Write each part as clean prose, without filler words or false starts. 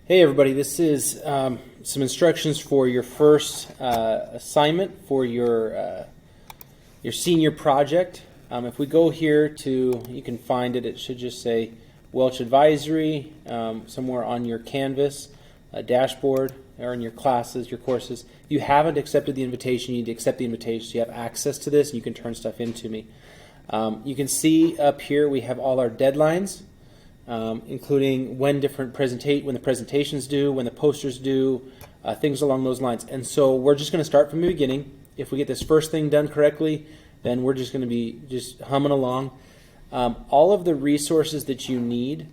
Hey everybody, this is some instructions for your first assignment for your senior project. If we go here to, you can find it, it should just say Welch Advisory somewhere on your Canvas dashboard or in your classes, your courses. If you haven't accepted the invitation, you need to accept the invitation so you have access to this and you can turn stuff into me. You can see up here we have all our deadlines. Including when the presentations due, when the posters due, things along those lines. And so we're just going to start from the beginning. If we get this first thing done correctly, then we're just going to be just humming along. All of the resources that you need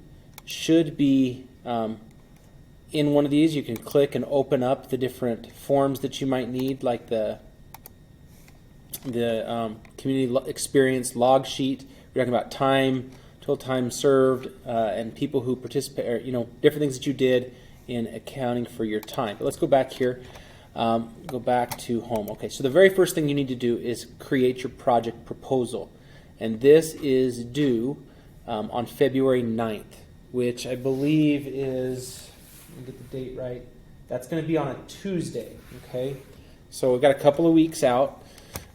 should be in one of these. You can click and open up the different forms that you might need, like the community experience log sheet. We're talking about time, total time served, and people who participate, or, different things that you did in accounting for your time. But let's go back here, go back to home. Okay, so the very first thing you need to do is create your project proposal. And this is due on February 9th, which I believe is, let me get the date right, that's going to be on a Tuesday, okay? So we've got a couple of weeks out.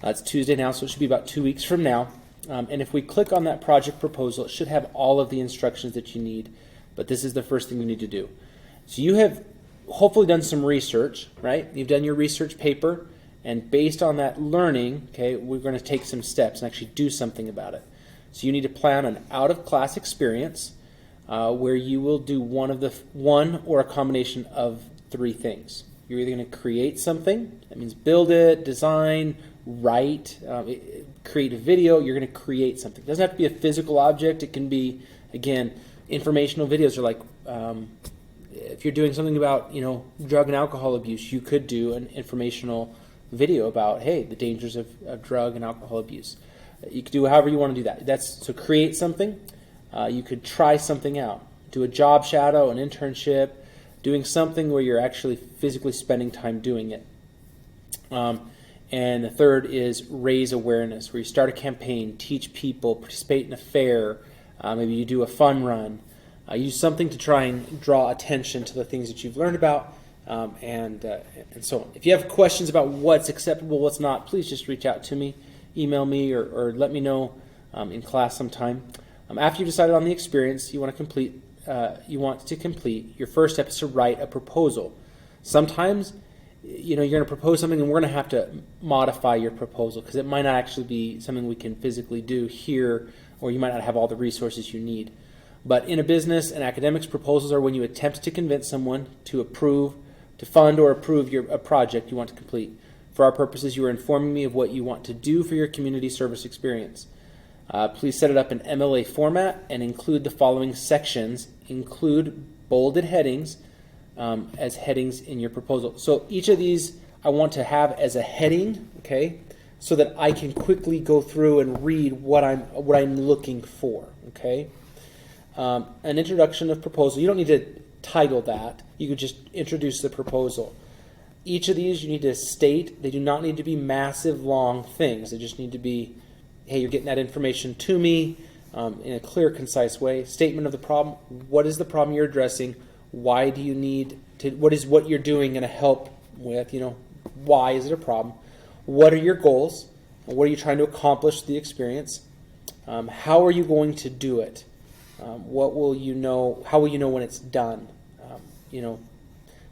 It's Tuesday now, so it should be about 2 weeks from now. And if we click on that project proposal, it should have all of the instructions that you need. But this is the first thing you need to do. So you have hopefully done some research, right? You've done your research paper. And based on that learning, okay, we're going to take some steps and actually do something about it. So you need to plan an out-of-class experience where you will do one or a combination of three things. You're either going to create something. That means build it, design, write, create a video. You're going to create something. It doesn't have to be a physical object. It can be, again, informational videos. Or like if you're doing something about drug and alcohol abuse, you could do an informational video about, hey, the dangers of drug and alcohol abuse. You could do however you want to do that. So create something. You could try something out. Do a job shadow, an internship, doing something where you're actually physically spending time doing it. And the third is raise awareness, where you start a campaign, teach people, participate in a fair, maybe you do a fun run. Use something to try and draw attention to the things that you've learned about, and so on. If you have questions about what's acceptable, what's not, please just reach out to me, email me, or let me know in class sometime. After you've decided on the experience you want to complete, your first step is to write a proposal. Sometimes you're going to propose something and we're going to have to modify your proposal because it might not actually be something we can physically do here, or you might not have all the resources you need. But in a business and academics, proposals are when you attempt to convince someone to fund or approve a project you want to complete. For our purposes, you are informing me of what you want to do for your community service experience. Please set it up in MLA format and include the following sections. Include bolded headings as headings in your proposal. So each of these I want to have as a heading, okay, so that I can quickly go through and read what I'm looking for, okay. An introduction of proposal. You don't need to title that. You could just introduce the proposal. Each of these you need to state. They do not need to be massive, long things. They just need to be, hey, you're getting that information to me in a clear, concise way. Statement of the problem. What is the problem you're addressing? Why do you need to, what is what you're doing going to help with, why is it a problem? What are your goals? What are you trying to accomplish the experience? How are you going to do it? What will you know, how will you know when it's done?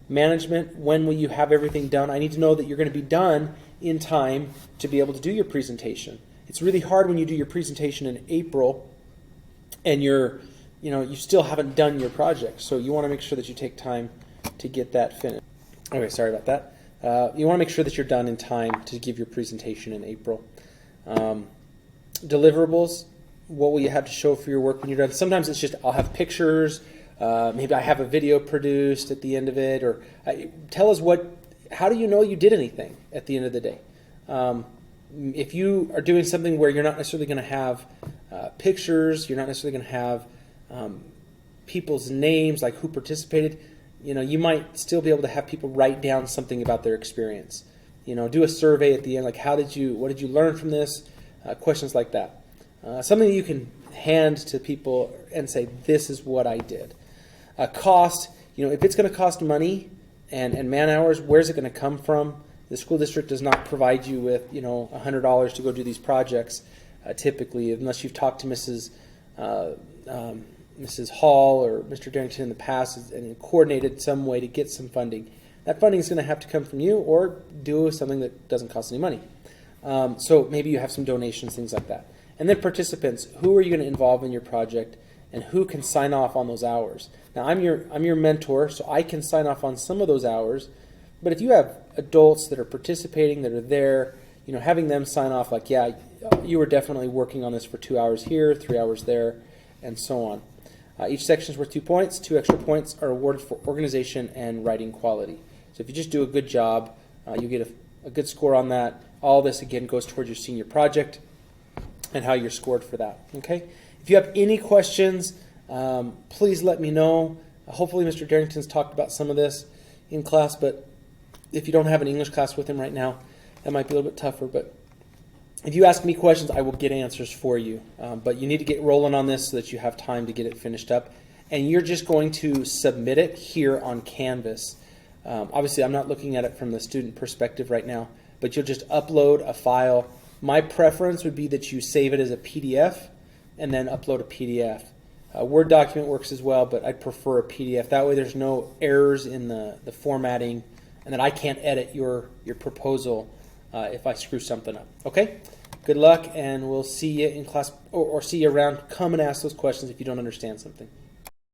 Management, when will you have everything done? I need to know that you're going to be done in time to be able to do your presentation. It's really hard when you do your presentation in April and you still haven't done your project. So you want to make sure that you take time to get that finished. Okay, sorry about that. You want to make sure that you're done in time to give your presentation in April. Deliverables, what will you have to show for your work when you're done? Sometimes it's just I'll have pictures. Maybe I have a video produced at the end of it. Or tell us how do you know you did anything at the end of the day? If you are doing something where you're not necessarily going to have pictures, you're not necessarily going to have people's names, like who participated, you might still be able to have people write down something about their experience. Do a survey at the end, like what did you learn from this? Questions like that. Something that you can hand to people and say, this is what I did. Cost, if it's going to cost money and man hours, where's it going to come from? The school district does not provide you with, $100 to go do these projects typically, unless you've talked to Mrs. Hall or Mr. Darrington in the past and coordinated some way to get some funding. That funding is going to have to come from you or do something that doesn't cost any money. So maybe you have some donations, things like that. And then participants, who are you going to involve in your project and who can sign off on those hours? Now, I'm your mentor, so I can sign off on some of those hours. But if you have adults that are participating, that are there, having them sign off like, yeah, you were definitely working on this for 2 hours here, 3 hours there, and so on. Each section is worth 2 points. 2 extra points are awarded for organization and writing quality. So if you just do a good job, you get a good score on that. All this, again, goes towards your senior project and how you're scored for that. Okay? If you have any questions, please let me know. Hopefully Mr. Darrington's talked about some of this in class, but if you don't have an English class with him right now, that might be a little bit tougher. But if you ask me questions, I will get answers for you. But you need to get rolling on this so that you have time to get it finished up. And you're just going to submit it here on Canvas. Obviously, I'm not looking at it from the student perspective right now, but you'll just upload a file. My preference would be that you save it as a PDF and then upload a PDF. A Word document works as well, but I'd prefer a PDF. That way there's no errors in the formatting, and that I can't edit your proposal if I screw something up. Okay? Good luck, and we'll see you in class, or see you around. Come and ask those questions if you don't understand something.